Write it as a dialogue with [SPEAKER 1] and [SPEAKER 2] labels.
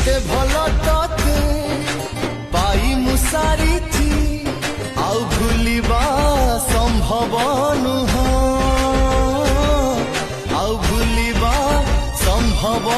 [SPEAKER 1] एते भल तते पाई मुसारिथी आउ भूलिबा संभव नुह आउ भूलिबा संभव